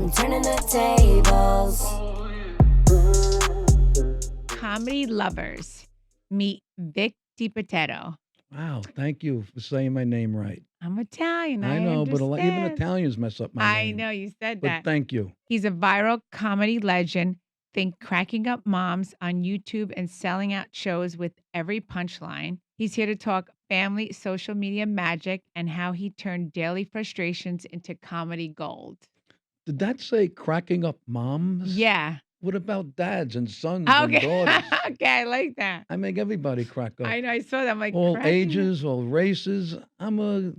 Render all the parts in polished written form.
I'm turning the tables. Comedy lovers, meet Vic DiBitetto. Wow, thank you for saying my name right. I'm Italian. I I know, but even understand. Italians mess up my I name. know you said But that. thank you. He's a viral comedy legend. Think cracking up moms on YouTube and selling out shows with every punchline. He's here to talk family, social media magic, and how he turned daily frustrations into comedy gold. Did that say cracking up moms? Yeah. What about dads and sons and Okay. daughters? Okay, I like that. I make everybody crack up. I know. I saw that. I'm like, All cracking up. ages, all races. I'm a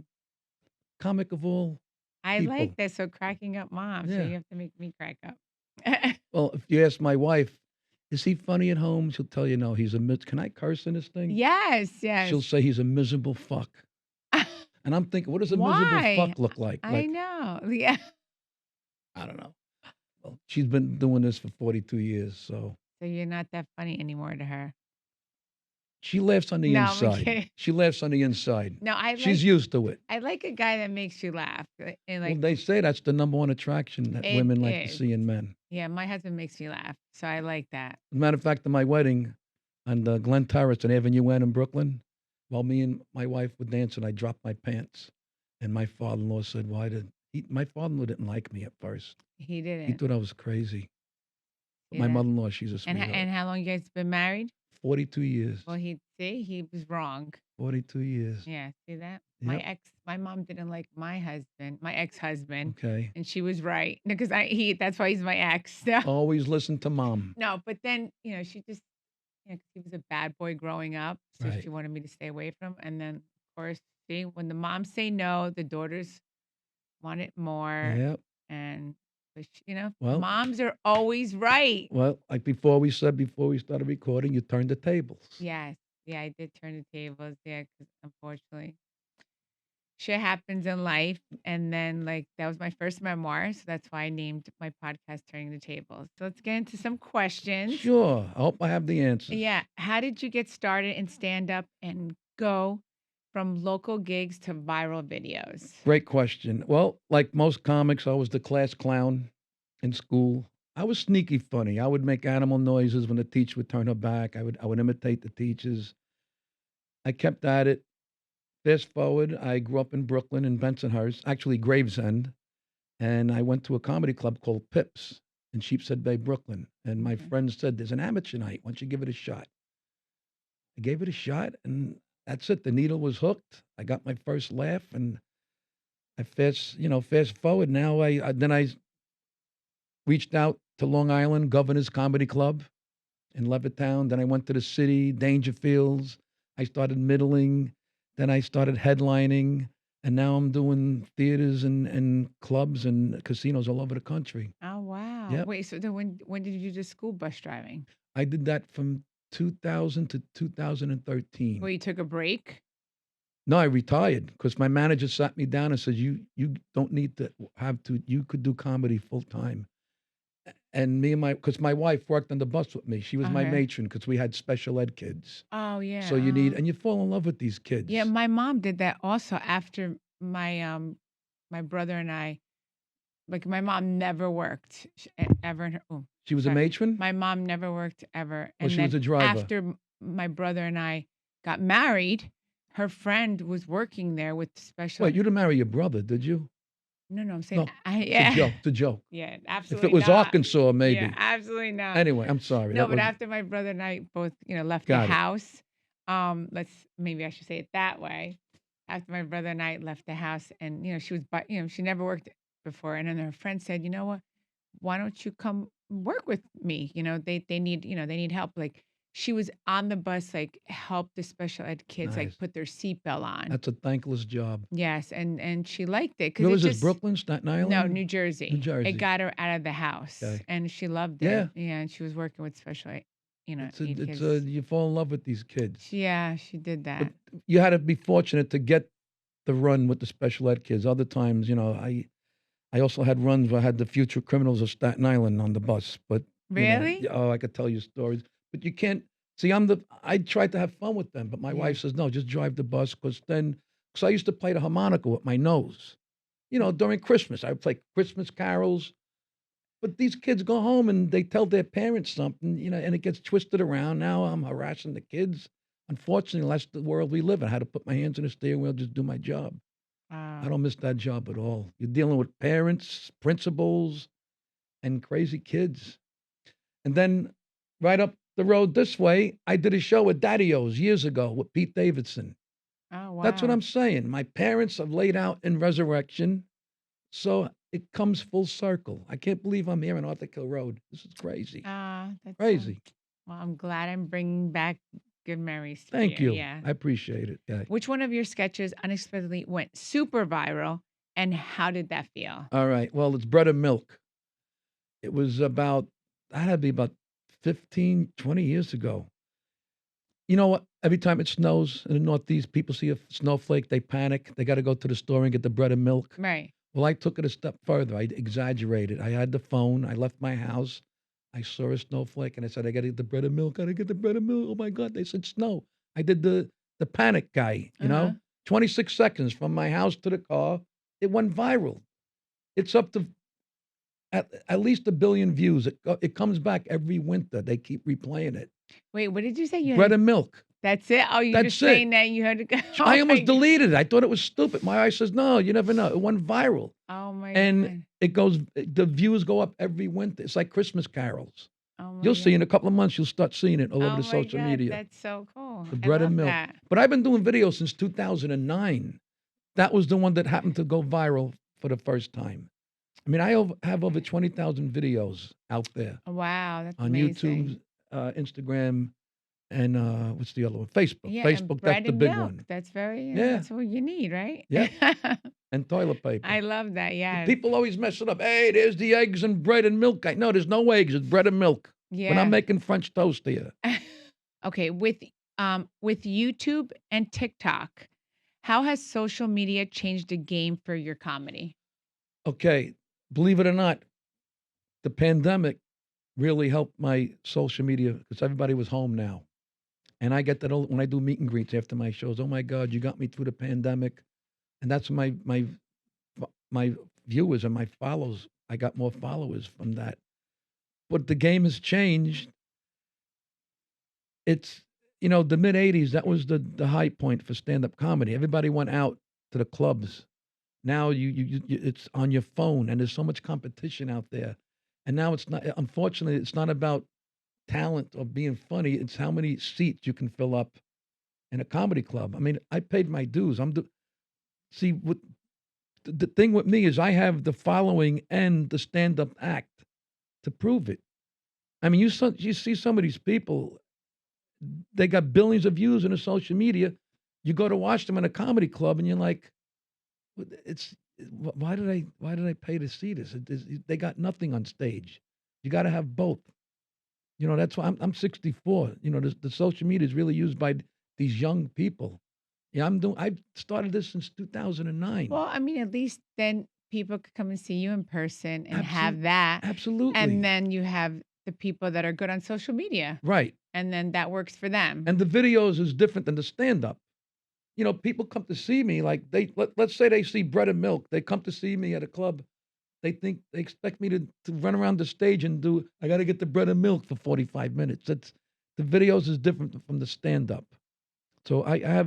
comic of all I people. like that. So cracking up moms. So Yeah. you have to make me crack up. Well, if you ask my wife, is he funny at home? She'll tell you no. He's a can I curse in this thing? Yes, yes. She'll say he's a miserable fuck. And I'm thinking, what does a miserable Why? fuck look like? I know. Yeah. I don't know. Well, she's been doing this for 42 years, so So you're not that funny anymore to her. she laughs on the No, I'm inside. kidding. She laughs on the inside. No, She's used to it. I like a guy that makes you laugh. And Well, like, they say that's the number one attraction that It women like to is. see in men. yeah, my husband makes me laugh. So I like that. As a matter of fact, at my wedding on Glen Terrace on Avenue N in Brooklyn, while me and my wife were dancing, I dropped my pants. And my father-in-law said, why did my father-in-law didn't like me at first. He He didn't. thought I was crazy. But my Yeah. mother-in-law, she's a And sweetheart. and how long you guys been married? 42 years. Well, he was wrong. 42 years. Yeah, see that? Yep. My mom didn't like my ex-husband, Okay. and she was right because that's why he's my ex. Always listen to mom. No, but then, she just, 'cause he was a bad boy growing up, so Right. she wanted me to stay away from him. And then, of course, see, when the moms say no, the daughters want it more. Yep. And, but Well- moms are always right. Well, like before we started recording, you turned the tables. Yes. Yeah, I did turn the tables. Yeah, because unfortunately, shit happens in life. And then, that was my first memoir. So that's why I named my podcast Turning the Tables. So let's get into some questions. Sure. I hope I have the answers. Yeah. How did you get started in stand up and go from local gigs to viral videos? Great question. Well, like most comics, I was the class clown in school. I was sneaky funny. I would make animal noises when the teacher would turn her back. I would imitate the teachers. I kept at it. Fast forward, I grew up in Brooklyn in Bensonhurst, actually Gravesend, and I went to a comedy club called Pips in Sheepshead Bay, Brooklyn. And my friend said, "There's an amateur night. Why don't you give it a shot?" I gave it a shot, and that's it. The needle was hooked. I got my first laugh, and I fast forward. Now I reached out to Long Island Governor's Comedy Club in Levittown. Then I went to the city, Dangerfields. I started middling. Then I started headlining, and now I'm doing theaters and clubs and casinos all over the country. Oh, wow. Yep. Wait, so then when did you do school bus driving? I did that from 2000 to 2013. Well, you took a break? No, I retired because my manager sat me down and said, "You don't need to have to. You could do comedy full time." And because my wife worked on the bus with me. She was my Uh-huh. matron because we had special ed kids. Oh, yeah. So you fall in love with these kids. Yeah, my mom did that also after my my brother and I. Like, my mom never worked ever in her. Oh, She was a sorry. matron? My mom never worked ever. And she was then a driver. After my brother and I got married, her friend was working there with special. Wait, you didn't marry your brother, did you? No, I'm saying. No, Yeah. It's a joke. Yeah, If absolutely it was not. Arkansas, maybe. Yeah, absolutely not. Anyway, I'm sorry. No, That but was- after my brother and I both, left Got the it. house, maybe I should say it that way. After my brother and I left the house, and she was, she never worked before, and then her friend said, "You know what? Why don't you come work with me? They need help." Like, she was on the bus, help the special ed kids, Nice. put their seatbelt on. That's a thankless job. Yes, and she liked it Where was it this? just Brooklyn, Staten Island? no, New Jersey. New Jersey. It got her out of the house, Okay. and she loved Yeah. it. Yeah, and she was working with special ed, It's aid a, kids. you fall in love with these kids. Yeah, she did that. But you had to be fortunate to get the run with the special ed kids. Other times, I also had runs where I had the future criminals of Staten Island on the bus. But Really? I could tell you stories. But you can't see. I tried to have fun with them, but my wife says no, just drive the bus because I used to play the harmonica with my nose. During Christmas, I would play Christmas carols. But these kids go home and they tell their parents something, and it gets twisted around. Now I'm harassing the kids. Unfortunately, that's the world we live in. I had to put my hands on the steering wheel, just do my job. I don't miss that job at all. You're dealing with parents, principals, and crazy kids. And then right up the road this way, I did a show with Daddy-O's years ago with Pete Davidson. Oh, wow. That's what I'm saying. My parents have laid out in Resurrection, so it comes full circle. I can't believe I'm here on Arthur Kill Road. This is crazy. That's Crazy. well, I'm glad I'm bringing back good memories for Thank you. Yeah. I appreciate it. Yeah. Which one of your sketches unexpectedly went super viral, and how did that feel? All right. Well, it's Bread and Milk. It was that had to be about 15, 20 years ago. You know what? Every time it snows in the Northeast, people see a snowflake, they panic. They got to go to the store and get the bread and milk. Right. Well, I took it a step further. I exaggerated. I had the phone. I left my house. I saw a snowflake, and I said, I got to get the bread and milk. Got to get the bread and milk. Oh, my God. They said snow. I did the panic guy, 26 seconds from my house to the car. It went viral. It's up to at least 1 billion views. It comes back every winter. They keep replaying it. Wait, what did you say? You Bread had, and milk. that's it? Oh, you're That's just saying it. that you had to go. I almost deleted it. I thought it was stupid. My eye says, no, you never know. It went viral. Oh, my And God. the views go up every winter. It's like Christmas carols. Oh, my You'll see God. in a couple of months, you'll start seeing it all over Oh the my social God, media. That's so cool. The I bread and love milk. that. But I've been doing videos since 2009. That was the one that happened to go viral for the first time. I mean, I have over 20,000 videos out there Wow, that's on amazing. YouTube, Instagram, and what's the other one? Facebook. Yeah, and Facebook, bread that's the and big milk. one. That's very, Yeah. that's what you need, right? Yeah. And toilet paper. I love that, yeah. People always mess it up. Hey, there's the eggs and bread and milk. No, there's no eggs. It's bread and milk. Yeah. When I'm making French toast here. Okay, with YouTube and TikTok, how has social media changed the game for your comedy? Okay, believe it or not, the pandemic really helped my social media because everybody was home now. And I get that when I do meet and greets after my shows. Oh my God, you got me through the pandemic. And that's my viewers and my followers. I got more followers from that. But the game has changed. It's the mid '80s. That was the high point for stand up comedy. Everybody went out to the clubs. Now it's on your phone, and there's so much competition out there. And now it's not. Unfortunately, it's not about talent or being funny. It's how many seats you can fill up in a comedy club. I mean, I paid my dues. See what the thing with me is I have the following and the stand up act to prove it. I mean, you see some of these people, they got billions of views on the social media. You go to watch them in a comedy club, and you're like, why did I pay to see this? They got nothing on stage. You got to have both. That's why I'm 64. The social media is really used by these young people. Yeah, I've started this since 2009. Well, I mean, at least then people could come and see you in person and have that. Absolutely. And then you have the people that are good on social media. Right. And then that works for them. And the videos is different than the stand-up. People come to see me like let's say they see bread and milk. They come to see me at a club. They expect me to run around the stage and I got to get the bread and milk for 45 minutes. The videos is different from the stand-up. So I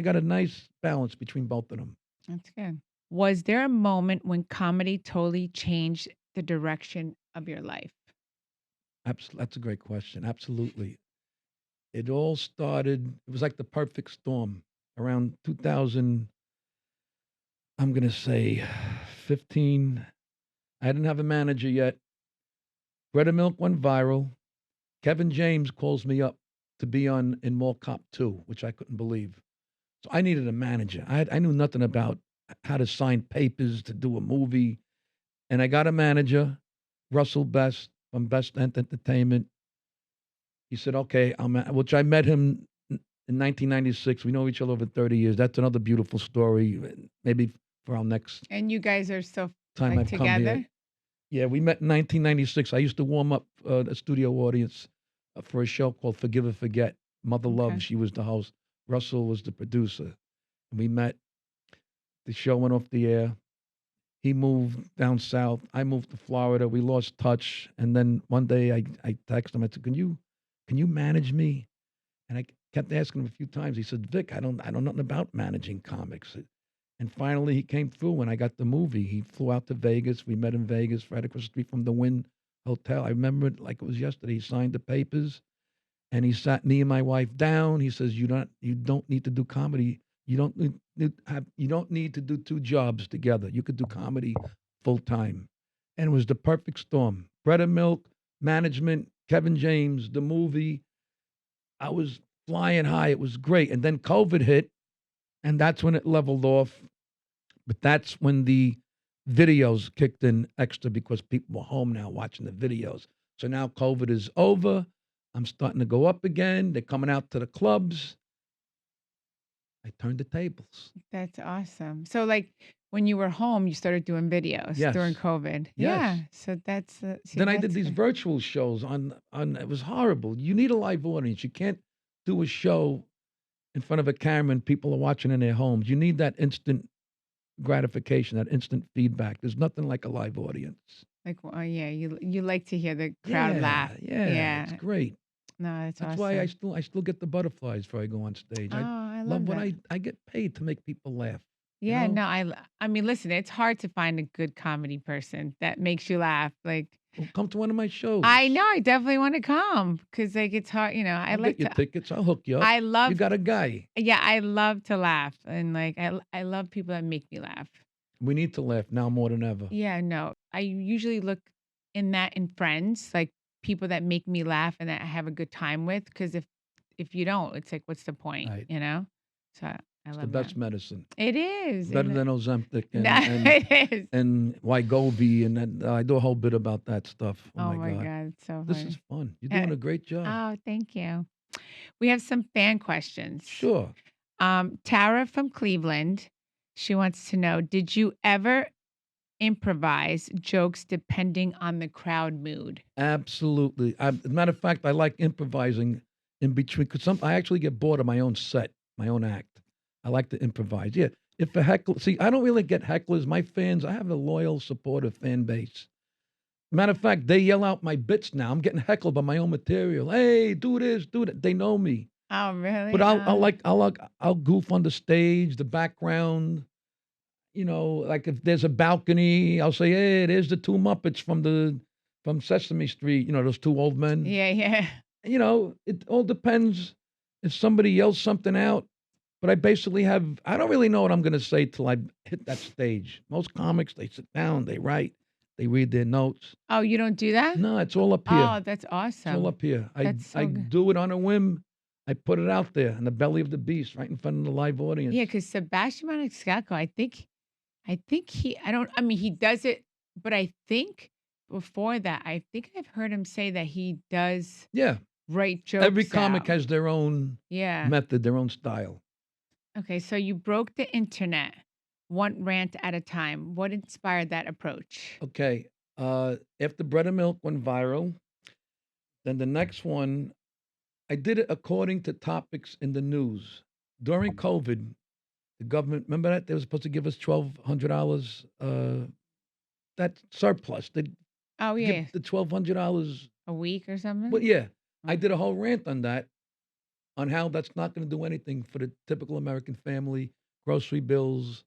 got a nice balance between both of them. That's good. Was there a moment when comedy totally changed the direction of your life? That's a great question. Absolutely. It all started, it was like the perfect storm around 2000, I'm going to say 15. I didn't have a manager yet. Bread and Milk went viral. Kevin James calls me up to be in Mall Cop 2, which I couldn't believe. So I needed a manager. I knew nothing about how to sign papers to do a movie. And I got a manager, Russell Best from Best Entertainment. He said, okay, which I met him in 1996. We know each other over 30 years. That's another beautiful story. Maybe for our next And you guys are so time I've come together? here. Yeah, we met in 1996. I used to warm up a studio audience for a show called Forgive or Forget. Mother Love, she was the host. Russell was the producer. And we met. The show went off the air. He moved down south. I moved to Florida. We lost touch. And then one day I texted him. I said, can you manage me? And I kept asking him a few times. He said, Vic, I don't know nothing about managing comics. And finally he came through when I got the movie. He flew out to Vegas. We met in Vegas, right across the street from the Wynn Hotel. I remember it like it was yesterday. He signed the papers and he sat me and my wife down. He says, you don't need to do comedy. You don't need to do two jobs together. You could do comedy full time. And it was the perfect storm. Bread and milk, management, Kevin James, the movie. I was flying high. It was great. And then COVID hit, and that's when it leveled off. But that's when the videos kicked in extra because people were home now watching the videos. So now COVID is over. I'm starting to go up again. They're coming out to the clubs. I turned the tables. That's awesome. So, like, when you were home, you started doing videos during Yes. COVID. Yes. Yeah. So that's see, Then I did that's these good. virtual shows on it was horrible. You need a live audience. You can't do a show in front of a camera and people are watching in their homes. You need that instant gratification, that instant feedback. There's nothing like a live audience. Like, well, yeah, you like to hear the crowd laugh. Yeah, it's great. No, that's That's awesome. why I still get the butterflies before I go on stage. Oh, I I love love what that. I get paid to make people laugh. You Yeah, know? no, I mean, listen, it's hard to find a good comedy person that makes you laugh. Like, Well, come to one of my shows. I know, I definitely want to come because, like, it's hard. I I'll like get you to. tickets. I'll hook you up. I You love. got a guy. Yeah, I love to laugh, and like, I love people that make me laugh. We need to laugh now more than ever. Yeah, no, I usually look in friends, like people that make me laugh and that I have a good time with. Because if you don't, it's like, what's the point? Right. So I It's the love that. best medicine. It is. Better And than Ozempic no, and it is. Wegovy and then I do a whole bit about that stuff. Oh Oh my my God. God, it's so This is funny. fun. You're Uh, doing a great job. Oh, thank you. We have some fan questions. Sure. Tara from Cleveland, she wants to know, did you ever improvise jokes depending on the crowd mood? Absolutely. As a matter of fact, I like improvising in between because I actually get bored of my own set, my own act. I like to improvise. Yeah. If a heckler, see, I don't really get hecklers. My fans, I have a loyal, supportive fan base. Matter of fact, they yell out my bits now. I'm getting heckled by my own material. Hey, do this, do that. They know me. Oh, really? But I'll goof on the stage, the background. Like if there's a balcony, I'll say, "Hey, there's the two Muppets from Sesame Street." Those two old men. Yeah. It all depends if somebody yells something out. But I don't really know what I'm going to say till I hit that stage. Most comics, they sit down, they write, they read their notes. Oh, you don't do that? No, it's all up here. Oh, that's It's all awesome. up here. That's so I good. do it on a whim. I put it out there in the belly of the beast, right in front of the live audience. Yeah, because Sebastian Maniscalco, I think I mean, he does it, but I think before that, I think I've heard him say that he does Yeah. write jokes Every comic out. has their own Yeah. method, their own style. Okay, so you broke the internet one rant at a time. What inspired that approach? Okay. After Bread and Milk went viral, then the next one, I did it according to topics in the news. During COVID, the government, remember that? They were supposed to give us $1,200, that surplus. They Oh, yeah. give the $1,200. A week or something? But yeah, I Oh. did a whole rant on that, on how that's not going to do anything for the typical American family, grocery bills,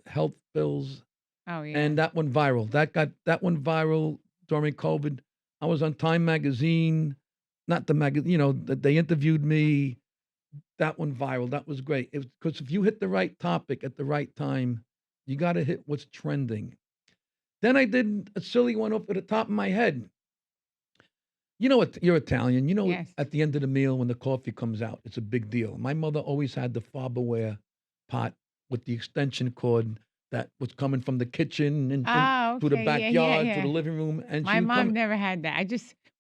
health bills. Oh, yeah. And that went viral. That went viral during COVID. I was on Time Magazine, not the magazine. They interviewed me. That went viral. That was great. It was because if you hit the right topic at the right time, you got to hit what's trending. Then I did a silly one off at the top of my head. You know what? You're Italian. Yes. At the end of the meal when the coffee comes out, it's a big deal. My mother always had the Farberware pot with the extension cord that was coming from the kitchen and Oh, through the okay. Yeah, backyard yeah, to the yeah. living room. And My she would mom come. never had that.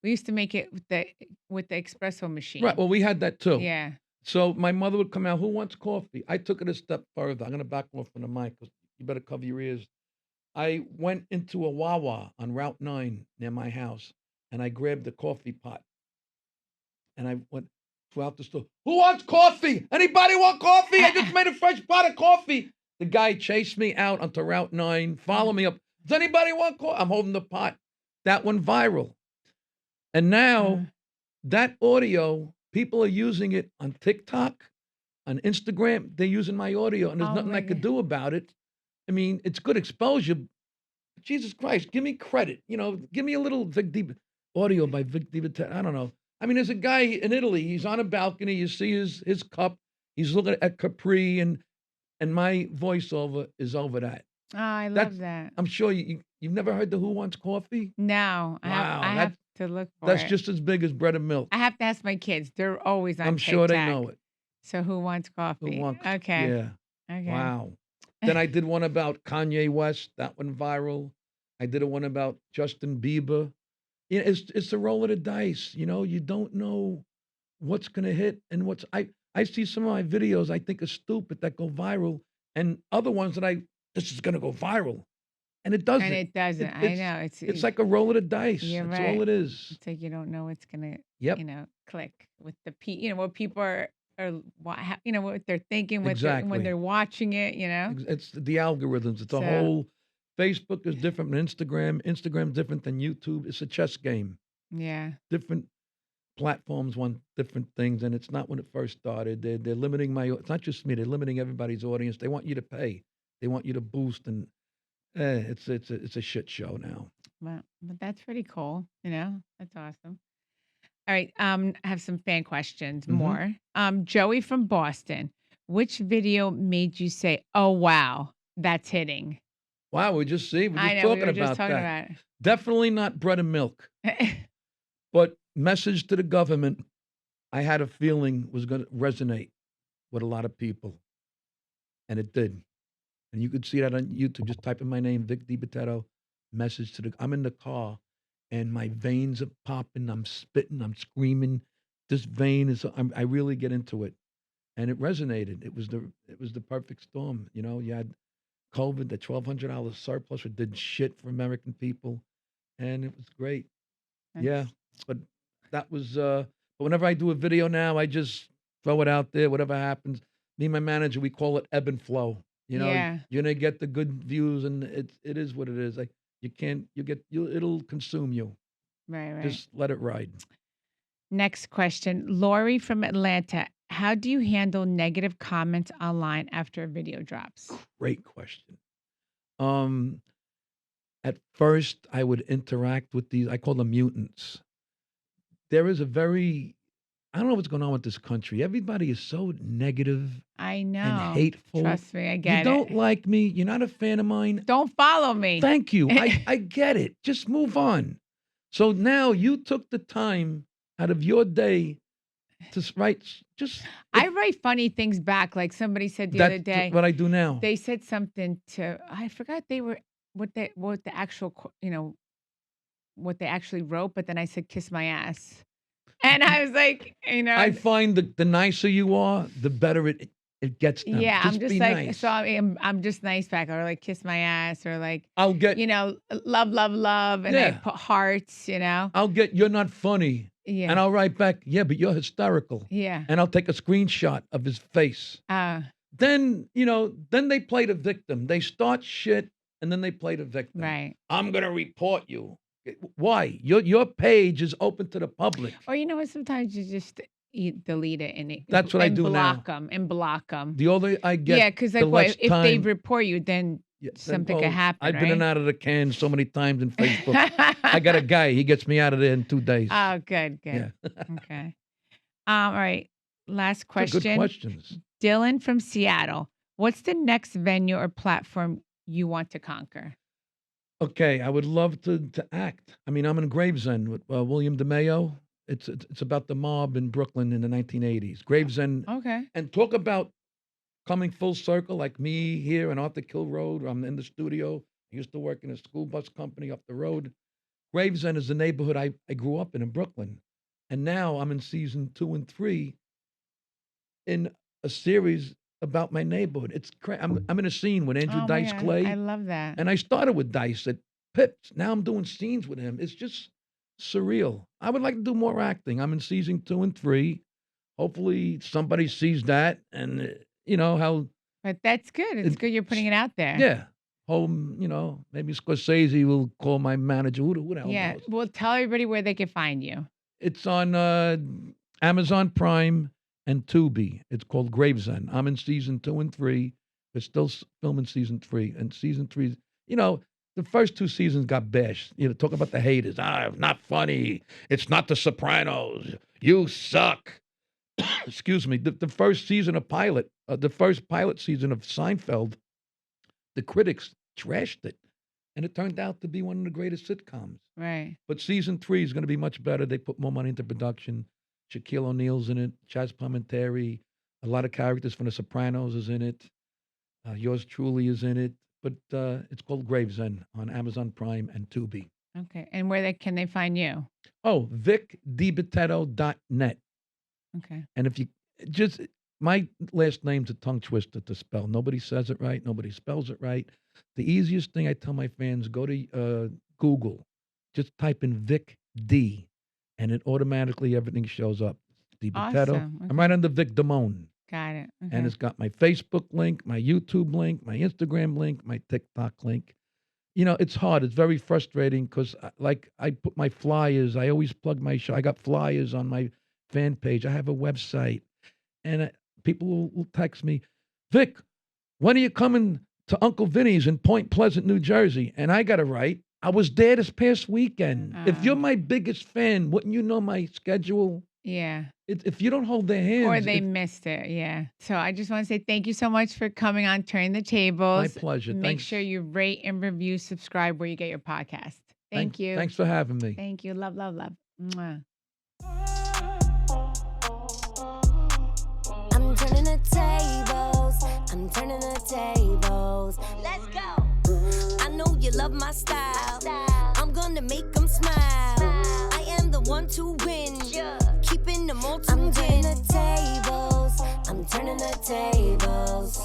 We used to make it with the espresso Right. machine. Well, we had that too. Yeah. So my mother would come out. Who wants coffee? I took it a step further. I'm going to back off from the mic because you better cover your ears. I went into a Wawa on Route 9 near my house and I grabbed the coffee pot. And I went throughout the store. Who wants coffee? Anybody want coffee? I just made a fresh pot of coffee. The guy chased me out onto Route 9, follow me up. Does anybody want call? I'm holding the pot. That went viral. And now that audio, people are using it on TikTok, on Instagram. They're using my audio, and there's nothing I could do about it. I mean, it's good exposure. Jesus Christ, give me credit. Give me a little audio by Vic DiBitetto. I don't know. I mean, there's a guy in Italy. He's on a balcony. You see his cup. He's looking at Capri, and my voiceover is over that. Oh, I love that. I'm sure you've never heard the Who Wants Coffee? No. Wow, I have to look for that's it. just as big as bread and milk. I have to ask my kids. They're always on I'm sure they TikTok. know it. So Who Wants Coffee? Who Wants? Okay. Yeah. Okay. Wow. Then I did one about Kanye West. That went viral. I did one about Justin Bieber. It's a roll of the dice. You don't know what's gonna hit and what's. I see some of my videos I think are stupid that go viral, and other ones that this is gonna go viral, and it doesn't. And it doesn't. I know. It's like a roll of the dice. You're That's right. all it is. It's like you don't know what's gonna, Yep. click with the what people are what they're thinking, Exactly. when they're watching it. It's the algorithms. It's a whole. Facebook is different than Instagram. Instagram's different than YouTube. It's a chess game. Yeah. Different platforms want different things, and it's not when it first started. They're limiting it's not just me. They're limiting everybody's audience. They want you to pay. They want you to boost, and it's a shit show now. Well, but that's pretty cool. That's awesome. All right. I have some fan questions more. Joey from Boston. Which video made you say, "Oh wow, that's hitting"? Wow, we're just talking about that. About Definitely not bread and milk. But message to the government, I had a feeling was going to resonate with a lot of people. And it did. And you could see that on YouTube. Just type in my name, Vic DiBitetto, I'm in the car, and my veins are popping. I'm spitting. I'm screaming. This vein I really get into it. And it resonated. It was the perfect storm. You had COVID, the $1,200 surplus, it did shit for American people, and it was great. Yeah, but that was. But whenever I do a video now, I just throw it out there. Whatever happens, me and my manager, we call it ebb and flow. Yeah. You're gonna get the good views, and it is what it is. Like it'll consume you. Right. Just let it ride. Next question, Lori from Atlanta. How do you handle negative comments online after a video drops? Great question. At first, I would interact with these. I call them mutants. There is I don't know what's going on with this country. Everybody is so negative. I know. And hateful. Trust me, I get it. You don't like me. You're not a fan of mine. Don't follow me. Thank you. I get it. Just move on. So now you took the time out of your day to write. I write funny things back. Like somebody said the other day. What I do now. They said something I forgot what the actual, what they actually wrote, but then I said, "Kiss my ass." And I was like, I find the nicer you are, the better it gets them. Yeah, just I'm just be like, nice. so I'm just nice back, or like kiss my ass, or like, I'll get, love, love, love, and I put hearts, I'll get, you're not funny. Yeah. And I'll write back, yeah, but you're hysterical. Yeah. And I'll take a screenshot of his face. Then they play the victim. They start shit, and then they play the victim. Right. I'm going to report you. Why? Your page is open to the public. Or what? Sometimes you just delete it That's what I do now. Block them. The older I get, yeah, because if they report you, then something could happen. I've been in and out of the can so many times in Facebook. I got a guy. He gets me out of there in 2 days. Oh, good. Yeah. Okay. All right. Last question. Good questions. Dylan from Seattle. What's the next venue or platform you want to conquer? Okay, I would love to act. I mean, I'm in Gravesend with William DeMeo. It's about the mob in Brooklyn in the 1980s. Gravesend. Okay. And talk about coming full circle, like me here on Arthur Kill Road. I'm in the studio. I used to work in a school bus company up the road. Gravesend is the neighborhood I grew up in Brooklyn. And now I'm in season 2 and 3 in a series about my neighborhood. It's I'm in a scene with Andrew Dice Clay. I love that. And I started with Dice at Pips. Now I'm doing scenes with him. It's just surreal. I would like to do more acting. I'm in season 2 and 3. Hopefully somebody sees that, and how But that's good. It's It- good you're putting it out there. Yeah. Home, maybe Scorsese will call my manager. Who the hell Yeah. knows? Well, tell everybody where they can find you. It's on Amazon Prime and Tubi. It's called Gravesend. I'm in season 2 and 3. We're still filming season 3. And season 3, the first 2 seasons got bashed. Talk about the haters. Not funny. It's not the Sopranos. You suck. Excuse me. The first season of the first pilot season of Seinfeld, the critics trashed it. And it turned out to be one of the greatest sitcoms. Right. But season 3 is going to be much better. They put more money into production. Shaquille O'Neal's in it. Chazz Palminteri. A lot of characters from The Sopranos is in it. Yours truly is in it. But it's called Gravesend on Amazon Prime and Tubi. Okay. And can they find you? Oh, VicDiBitetto.net. Okay. And if you my last name's a tongue twister to spell. Nobody says it right. Nobody spells it right. The easiest thing I tell my fans, go to Google. Just type in Vic D, and it automatically everything shows up. DiBitetto. Awesome. I'm right under Vic Damone. Got it. Okay. And it's got my Facebook link, my YouTube link, my Instagram link, my TikTok link. It's hard. It's very frustrating because, I put my flyers. I always plug my show. I got flyers on my fan page. I have a website. And people will text me, Vic, when are you coming to Uncle Vinny's in Point Pleasant, New Jersey? And I got to write, I was there this past weekend. If you're my biggest fan, wouldn't you know my schedule? Yeah. If you don't hold their hands. Or they missed it. Yeah. So I just want to say thank you so much for coming on Turn the Tables. My pleasure. Make Thanks. sure you rate and review, subscribe where you get your podcast. Thank you. Thanks for having me. Thank you. Love, love, love. Mwah. I'm turning the tables. I'm turning the tables. Let's go. I know you love my style. I'm gonna make them smile. I am the one to win. Keeping them all to win. I'm turning the tables. I'm turning the tables.